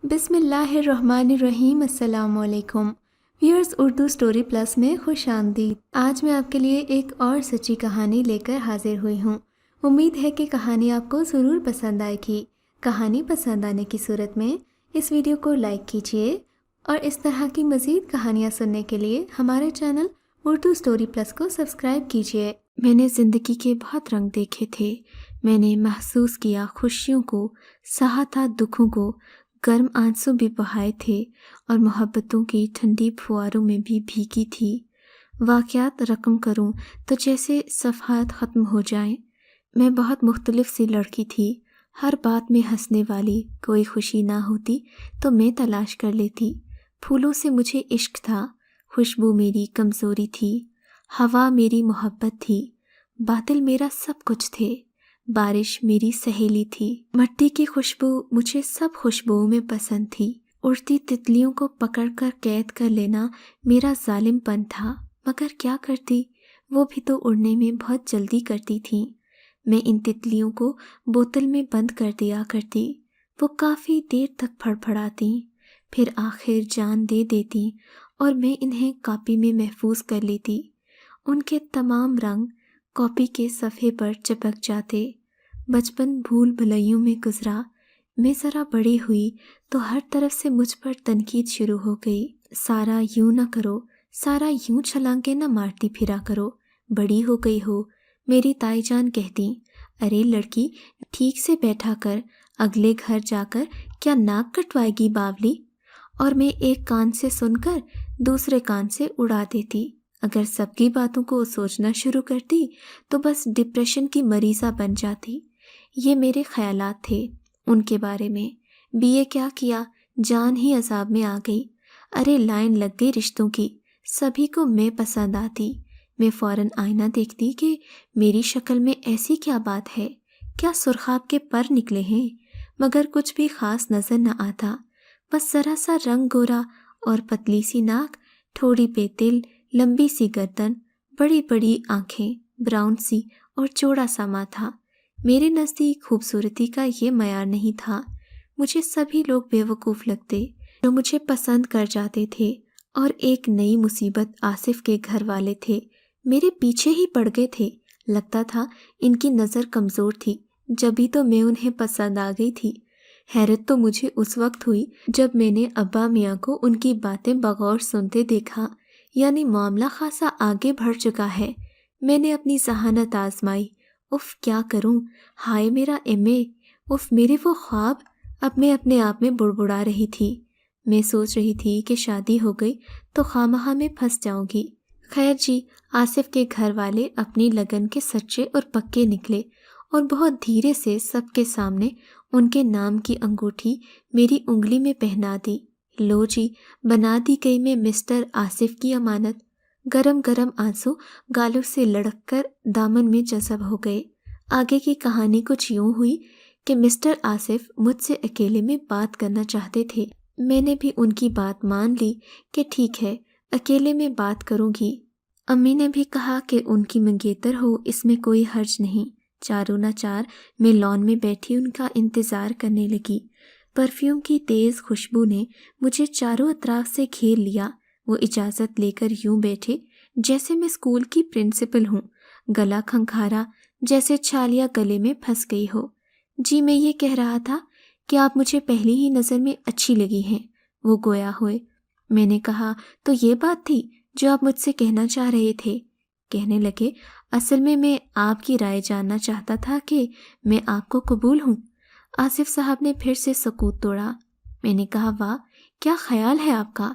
بسم اللہ الرحمن الرحیم۔ السلام علیکم ویورز، اردو سٹوری پلس میں خوش آمدید۔ آج میں آپ کے لیے ایک اور سچی کہانی لے کر حاضر ہوئی ہوں۔ امید ہے کہ کہانی آپ کو ضرور پسند آئے گی۔ کہانی پسند آنے کی صورت میں اس ویڈیو کو لائک کیجیے اور اس طرح کی مزید کہانیاں سننے کے لیے ہمارے چینل اردو سٹوری پلس کو سبسکرائب کیجیے۔ میں نے زندگی کے بہت رنگ دیکھے تھے۔ میں نے محسوس کیا خوشیوں کو، سہا تھا دکھوں کو، گرم آنسو بھی بہائے تھے اور محبتوں کی ٹھنڈی پھواروں میں بھی بھیگی تھی۔ واقعات رقم کروں تو جیسے صفحات ختم ہو جائیں۔ میں بہت مختلف سی لڑکی تھی، ہر بات میں ہنسنے والی۔ کوئی خوشی نہ ہوتی تو میں تلاش کر لیتی۔ پھولوں سے مجھے عشق تھا، خوشبو میری کمزوری تھی، ہوا میری محبت تھی، بادل میرا سب کچھ تھے، بارش میری سہیلی تھی۔ مٹی کی خوشبو مجھے سب خوشبوؤں میں پسند تھی۔ اڑتی تتلیوں کو پکڑ کر قید کر لینا میرا ظالم پن تھا، مگر کیا کرتی، وہ بھی تو اڑنے میں بہت جلدی کرتی تھیں۔ میں ان تتلیوں کو بوتل میں بند کر دیا کرتی، وہ کافی دیر تک پھڑپھڑاتی، پھر آخر جان دے دیتی اور میں انہیں کاپی میں محفوظ کر لیتی۔ ان کے تمام رنگ کاپی کے صفحے پر چپک جاتے۔ بچپن بھول بھلائیوں میں گزرا۔ میں ذرا بڑی ہوئی تو ہر طرف سے مجھ پر تنقید شروع ہو گئی۔ سارا یوں نہ کرو، سارا یوں چھلانگے نہ مارتی پھرا کرو، بڑی ہو گئی ہو۔ میری تائی جان کہتی، ارے لڑکی ٹھیک سے بیٹھا کر، اگلے گھر جا کر کیا ناک کٹوائے گی باولی؟ اور میں ایک کان سے سن کر دوسرے کان سے اڑا دیتی۔ اگر سب کی باتوں کو سوچنا شروع کرتی تو بس ڈپریشن کی مریضہ بن جاتی۔ یہ میرے خیالات تھے ان کے بارے میں۔ BA کیا کیا، جان ہی عذاب میں آ گئی۔ ارے لائن لگ گئی رشتوں کی، سبھی کو میں پسند آتی۔ میں فوراً آئینہ دیکھتی کہ میری شکل میں ایسی کیا بات ہے، کیا سرخاب کے پر نکلے ہیں، مگر کچھ بھی خاص نظر نہ آتا۔ بس ذرا سا رنگ گورا اور پتلی سی ناک، تھوڑی پہ تل، لمبی سی گردن، بڑی بڑی آنکھیں، براؤن سی اور چوڑا سا ماتھا۔ میرے نزدیک خوبصورتی کا یہ معیار نہیں تھا۔ مجھے سبھی لوگ بیوقوف لگتے جو مجھے پسند کر جاتے تھے، اور ایک نئی مصیبت آصف کے گھر والے تھے، میرے پیچھے ہی پڑ گئے تھے۔ لگتا تھا ان کی نظر کمزور تھی، جبھی تو میں انہیں پسند آ گئی تھی۔ حیرت تو مجھے اس وقت ہوئی جب میں نے ابا میاں کو ان کی باتیں بغور سنتے دیکھا، یعنی معاملہ خاصا آگے بڑھ چکا ہے۔ میں نے اپنی ذہانت آزمائی، اف کیا کروں، ہائے میرا MA، اف میرے وہ خواب۔ اب میں اپنے آپ میں بڑبڑا رہی تھی۔ میں سوچ رہی تھی کہ شادی ہو گئی تو خواہ میں پھنس جاؤں گی۔ خیر جی، آصف کے گھر والے اپنی لگن کے سچے اور پکے نکلے اور بہت دھیرے سے سب کے سامنے ان کے نام کی انگوٹھی میری انگلی میں پہنا دی۔ لو جی، بنا دی گئی میں مسٹر آصف کی امانت۔ گرم گرم آنسو گالوں سے لڑک کر دامن میں جذب ہو گئے۔ آگے کی کہانی کچھ یوں ہوئی کہ مسٹر آصف مجھ سے اکیلے میں بات کرنا چاہتے تھے۔ میں نے بھی ان کی بات مان لی کہ ٹھیک ہے، اکیلے میں بات کروں گی۔ امی نے بھی کہا کہ ان کی منگیتر ہو، اس میں کوئی حرج نہیں۔ چاروں نہ چار میں لان میں بیٹھی ان کا انتظار کرنے لگی۔ پرفیوم کی تیز خوشبو نے مجھے چاروں اطراف سے گھیر لیا۔ وہ اجازت لے کر یوں بیٹھے جیسے میں اسکول کی پرنسپل ہوں، گلا کھنکھارا جیسے چھالیا گلے میں پھنس گئی ہو۔ جی میں یہ کہہ رہا تھا کہ آپ مجھے پہلی ہی نظر میں اچھی لگی ہیں، وہ گویا ہوئے۔ میں نے کہا، تو یہ بات تھی جو آپ مجھ سے کہنا چاہ رہے تھے؟ کہنے لگے، اصل میں آپ کی رائے جاننا چاہتا تھا کہ میں آپ کو قبول ہوں۔ آصف صاحب نے پھر سے سکوت توڑا۔ میں نے کہا، واہ کیا خیال ہے آپ کا،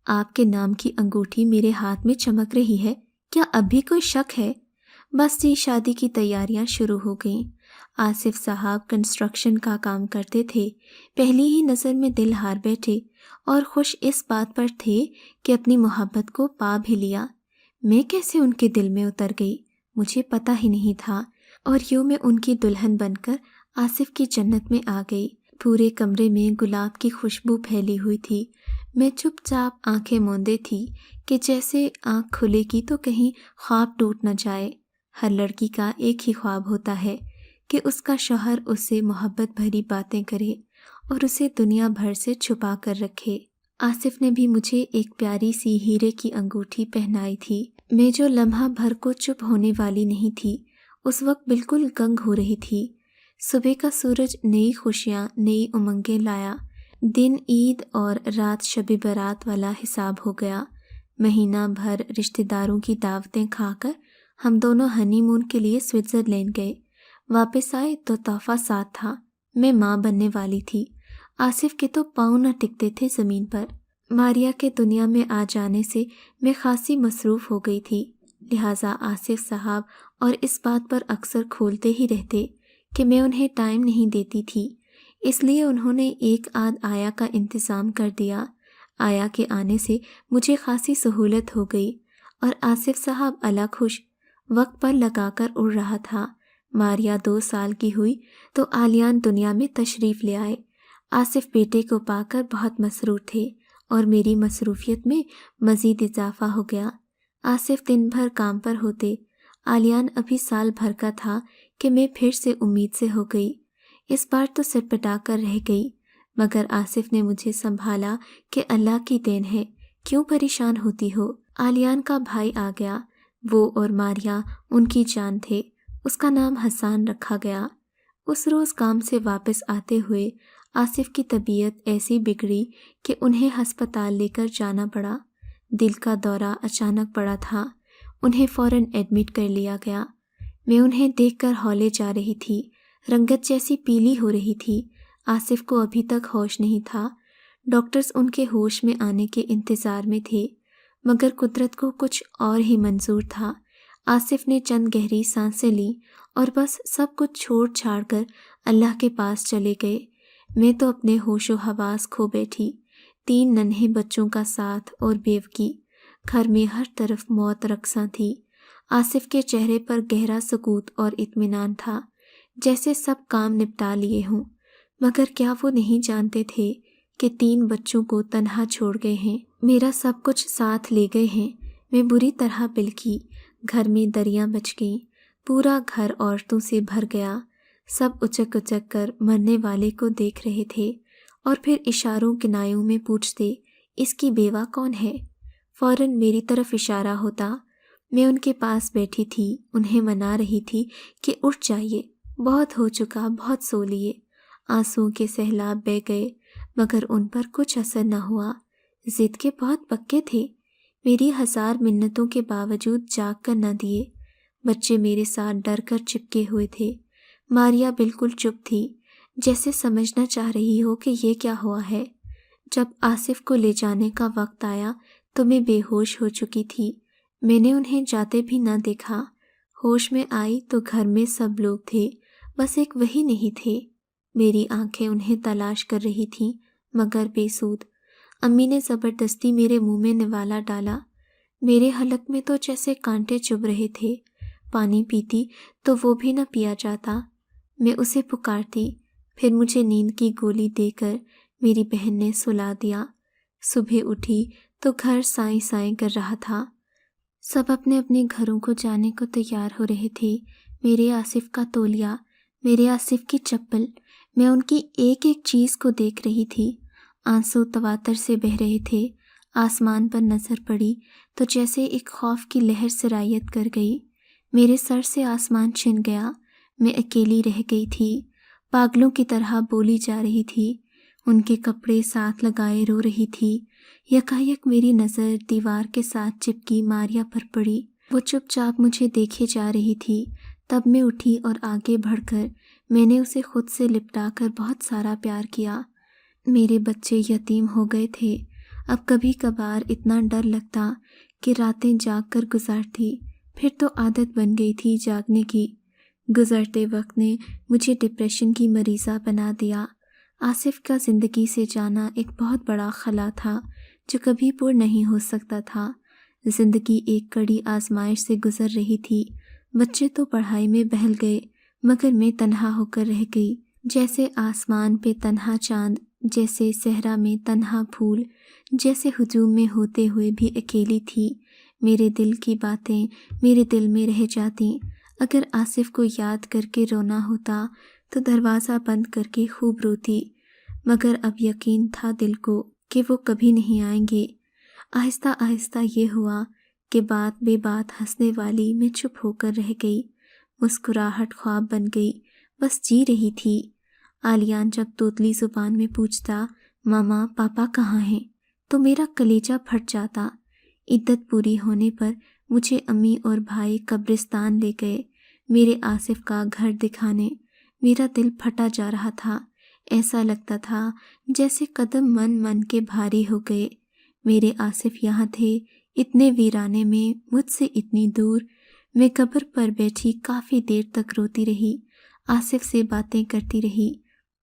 آپ کے نام کی انگوٹھی میرے ہاتھ میں چمک رہی ہے، کیا اب بھی کوئی شک ہے؟ بس جی، شادی کی تیاریاں شروع ہو گئیں۔ آصف صاحب کنسٹرکشن کا کام کرتے تھے، پہلی ہی نظر میں دل ہار بیٹھے اور خوش اس بات پر تھے کہ اپنی محبت کو پا بھی لیا۔ میں کیسے ان کے دل میں اتر گئی مجھے پتہ ہی نہیں تھا، اور یوں میں ان کی دلہن بن کر آصف کی جنت میں آ گئی۔ پورے کمرے میں گلاب کی خوشبو پھیلی ہوئی تھی۔ میں چپ چاپ آنکھیں موندے تھی کہ جیسے آنکھ کھلے گی تو کہیں خواب ٹوٹ نہ جائے۔ ہر لڑکی کا ایک ہی خواب ہوتا ہے کہ اس کا شوہر اس سے محبت بھری باتیں کرے اور اسے دنیا بھر سے چھپا کر رکھے۔ آصف نے بھی مجھے ایک پیاری سی ہیرے کی انگوٹھی پہنائی تھی۔ میں جو لمحہ بھر کو چپ ہونے والی نہیں تھی، اس وقت بالکل گنگ ہو رہی تھی۔ صبح کا سورج نئی خوشیاں، نئی امنگیں لایا۔ دن عید اور رات شب برات والا حساب ہو گیا۔ مہینہ بھر رشتہ داروں کی دعوتیں کھا کر ہم دونوں ہنی مون کے لیے سوئٹزرلینڈ گئے۔ واپس آئے تو تحفہ ساتھ تھا، میں ماں بننے والی تھی۔ آصف کے تو پاؤں نہ ٹکتے تھے زمین پر۔ ماریا کے دنیا میں آ جانے سے میں خاصی مصروف ہو گئی تھی، لہٰذا آصف صاحب اور اس بات پر اکثر کھولتے ہی رہتے کہ میں انہیں ٹائم نہیں دیتی تھی، اس لیے انہوں نے ایک آدھ آیا کا انتظام کر دیا۔ آیا کے آنے سے مجھے خاصی سہولت ہو گئی اور آصف صاحب الگ خوش وقت پر لگا کر اڑ رہا تھا۔ ماریا 2 سال کی ہوئی تو آلیان دنیا میں تشریف لے آئے۔ آصف بیٹے کو پا کر بہت مسرور تھے اور میری مصروفیت میں مزید اضافہ ہو گیا۔ آصف دن بھر کام پر ہوتے۔ آلیان ابھی سال بھر کا تھا کہ میں پھر سے امید سے ہو گئی۔ اس بار تو سٹپٹا کر رہ گئی، مگر آصف نے مجھے سنبھالا کہ اللہ کی دین ہے، کیوں پریشان ہوتی ہو۔ آلیان کا بھائی آ گیا، وہ اور ماریا ان کی جان تھے۔ اس کا نام حسان رکھا گیا۔ اس روز کام سے واپس آتے ہوئے آصف کی طبیعت ایسی بگڑی کہ انہیں ہسپتال لے کر جانا پڑا۔ دل کا دورہ اچانک پڑا تھا، انہیں فوراً ایڈمٹ کر لیا گیا۔ میں انہیں دیکھ کر ہولے جا رہی تھی، رنگت جیسی پیلی ہو رہی تھی۔ آصف کو ابھی تک ہوش نہیں تھا۔ ڈاکٹرز ان کے ہوش میں آنے کے انتظار میں تھے، مگر قدرت کو کچھ اور ہی منظور تھا۔ آصف نے چند گہری سانسیں لیں اور بس سب کچھ چھوڑ چھاڑ کر اللہ کے پاس چلے گئے۔ میں تو اپنے ہوش و حواس کھو بیٹھی۔ 3 ننھے بچوں کا ساتھ اور بیوگی، گھر میں ہر طرف موت رقصاں تھی۔ آصف کے چہرے پر گہرا سکوت اور اطمینان تھا، جیسے سب کام نپٹا لیے ہوں، مگر کیا وہ نہیں جانتے تھے کہ 3 بچوں کو تنہا چھوڑ گئے ہیں، میرا سب کچھ ساتھ لے گئے ہیں۔ میں بری طرح بلکی، گھر میں دریاں بچ گئیں، پورا گھر عورتوں سے بھر گیا۔ سب اچک اچک کر مرنے والے کو دیکھ رہے تھے اور پھر اشاروں کنایوں میں پوچھتے، اس کی بیوہ کون ہے؟ فوراً میری طرف اشارہ ہوتا۔ میں ان کے پاس بیٹھی تھی، انہیں منا رہی تھی کہ اٹھ جائیے، بہت ہو چکا، بہت سو لیے۔ آنسوؤں کے سیلاب بہہ گئے، مگر ان پر کچھ اثر نہ ہوا۔ ضد کے بہت پکے تھے، میری 1000 منتوں کے باوجود جاگ کر نہ دیے۔ بچے میرے ساتھ ڈر کر چپکے ہوئے تھے۔ ماریا بالکل چپ تھی، جیسے سمجھنا چاہ رہی ہو کہ یہ کیا ہوا ہے۔ جب آصف کو لے جانے کا وقت آیا تو میں بے ہوش ہو چکی تھی۔ میں نے انہیں جاتے بھی نہ دیکھا۔ ہوش میں آئی تو گھر میں سب لوگ تھے، بس ایک وہی نہیں تھے۔ میری آنکھیں انہیں تلاش کر رہی تھیں، مگر بے سود۔ امی نے زبردستی میرے منہ میں نوالا ڈالا۔ میرے حلق میں تو جیسے کانٹے چبھ رہے تھے۔ پانی پیتی تو وہ بھی نہ پیا جاتا۔ میں اسے پکارتی، پھر مجھے نیند کی گولی دے کر میری بہن نے سلا دیا۔ صبح اٹھی تو گھر سائیں سائیں کر رہا تھا۔ سب اپنے اپنے گھروں کو جانے کو تیار ہو رہے تھے۔ میرے آصف کا تولیہ، میرے آصف کی چپل، میں ان کی ایک ایک چیز کو دیکھ رہی تھی۔ آنسو تواتر سے بہہ رہے تھے۔ آسمان پر نظر پڑی تو جیسے ایک خوف کی لہر سرایت کر گئی۔ میرے سر سے آسمان چھن گیا، میں اکیلی رہ گئی تھی، پاگلوں کی طرح بولی جا رہی تھی۔ ان کے کپڑے ساتھ لگائے رو رہی تھی۔ یکایک میری نظر دیوار کے ساتھ چپکی ماریا پر پڑی۔ وہ چپ چاپ مجھے دیکھے جا رہی تھی۔ تب میں اٹھی اور آگے بڑھ کر میں نے اسے خود سے لپٹا کر بہت سارا پیار کیا۔ میرے بچے یتیم ہو گئے تھے۔ اب کبھی کبھار اتنا ڈر لگتا کہ راتیں جاگ کر گزارتی، پھر تو عادت بن گئی تھی جاگنے کی۔ گزرتے وقت نے مجھے ڈپریشن کی مریضہ بنا دیا۔ آصف کا زندگی سے جانا ایک بہت بڑا خلا تھا جو کبھی پر نہیں ہو سکتا تھا۔ زندگی ایک کڑی آزمائش سے گزر رہی تھی۔ بچے تو پڑھائی میں بہل گئے، مگر میں تنہا ہو کر رہ گئی، جیسے آسمان پہ تنہا چاند، جیسے صحرا میں تنہا پھول، جیسے ہجوم میں ہوتے ہوئے بھی اکیلی تھی۔ میرے دل کی باتیں میرے دل میں رہ جاتی۔ اگر آصف کو یاد کر کے رونا ہوتا تو دروازہ بند کر کے خوب روتی، مگر اب یقین تھا دل کو کہ وہ کبھی نہیں آئیں گے۔ آہستہ آہستہ یہ ہوا کہ بات بے بات ہنسنے والی میں چپ ہو کر رہ گئی۔ مسکراہٹ خواب بن گئی، بس جی رہی تھی۔ عالیان جب توتلی زبان میں پوچھتا ماما پاپا کہاں ہیں تو میرا کلیجہ پھٹ جاتا۔ عدت پوری ہونے پر مجھے امی اور بھائی قبرستان لے گئے میرے آصف کا گھر دکھانے۔ میرا دل پھٹا جا رہا تھا، ایسا لگتا تھا جیسے قدم من کے بھاری ہو گئے۔ میرے آصف یہاں تھے، اتنے ویرانے میں، مجھ سے اتنی دور۔ میں قبر پر بیٹھی کافی دیر تک روتی رہی، آصف سے باتیں کرتی رہی۔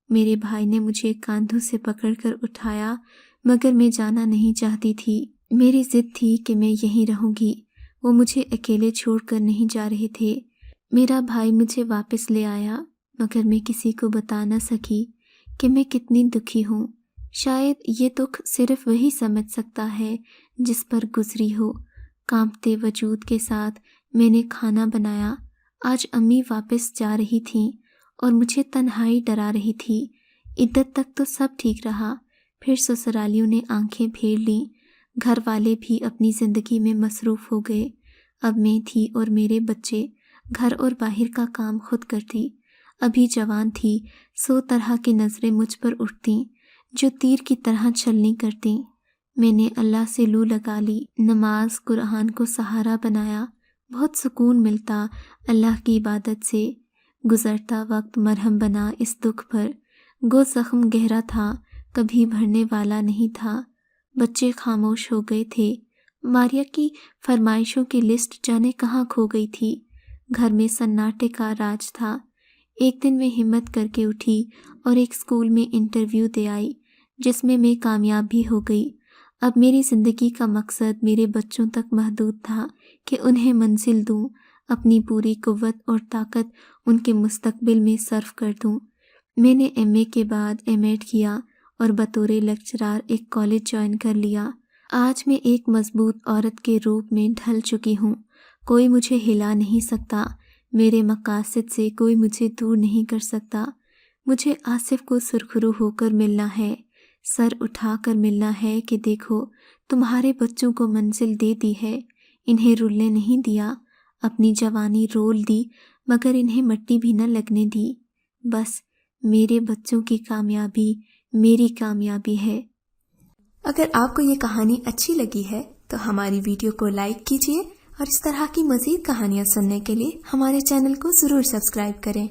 میرے بھائی نے مجھے کاندھوں سے پکڑ کر اٹھایا، مگر میں جانا نہیں چاہتی تھی۔ میری ضد تھی کہ میں یہیں رہوں گی، وہ مجھے اکیلے چھوڑ کر نہیں جا رہے تھے۔ میرا بھائی مجھے واپس لے آیا، مگر میں کسی کو بتا نہ سکی کہ میں کتنی دکھی ہوں۔ شاید یہ دکھ صرف وہی سمجھ سکتا ہے جس پر گزری ہو۔ کانپتے وجود کے ساتھ میں نے کھانا بنایا۔ آج امی واپس جا رہی تھیں اور مجھے تنہائی ڈرا رہی تھی۔ عدت تک تو سب ٹھیک رہا، پھر سسرالیوں نے آنکھیں پھیر لیں۔ گھر والے بھی اپنی زندگی میں مصروف ہو گئے۔ اب میں تھی اور میرے بچے، گھر اور باہر کا کام خود کرتی۔ ابھی جوان تھی، 100 طرح کی نظریں مجھ پر اٹھتیں جو تیر کی طرح چھلنی کرتیں۔ میں نے اللہ سے لو لگا لی، نماز قرآن کو سہارا بنایا۔ بہت سکون ملتا اللہ کی عبادت سے۔ گزرتا وقت مرہم بنا اس دکھ پر۔ گو زخم گہرا تھا، کبھی بھرنے والا نہیں تھا۔ بچے خاموش ہو گئے تھے۔ ماریا کی فرمائشوں کی لسٹ جانے کہاں کھو گئی تھی۔ گھر میں سناٹے کا راج تھا۔ ایک دن میں ہمت کر کے اٹھی اور ایک اسکول میں انٹرویو دے آئی، جس میں کامیاب بھی ہو گئی۔ اب میری زندگی کا مقصد میرے بچوں تک محدود تھا کہ انہیں منزل دوں، اپنی پوری قوت اور طاقت ان کے مستقبل میں صرف کر دوں۔ میں نے MA کے بعد M.Ed کیا اور بطور لیکچرار ایک کالج جوائن کر لیا۔ آج میں ایک مضبوط عورت کے روپ میں ڈھل چکی ہوں۔ کوئی مجھے ہلا نہیں سکتا، میرے مقاصد سے کوئی مجھے دور نہیں کر سکتا۔ مجھے آصف کو سرخرو ہو کر ملنا ہے، سر اٹھا کر ملنا ہے کہ دیکھو تمہارے بچوں کو منزل دے دی ہے، انہیں رلنے نہیں دیا۔ اپنی جوانی رول دی مگر انہیں مٹی بھی نہ لگنے دی۔ بس میرے بچوں کی کامیابی میری کامیابی ہے۔ اگر آپ کو یہ کہانی اچھی لگی ہے تو ہماری ویڈیو کو لائک کیجیے اور اس طرح کی مزید کہانیاں سننے کے لیے ہمارے چینل کو ضرور سبسکرائب کریں۔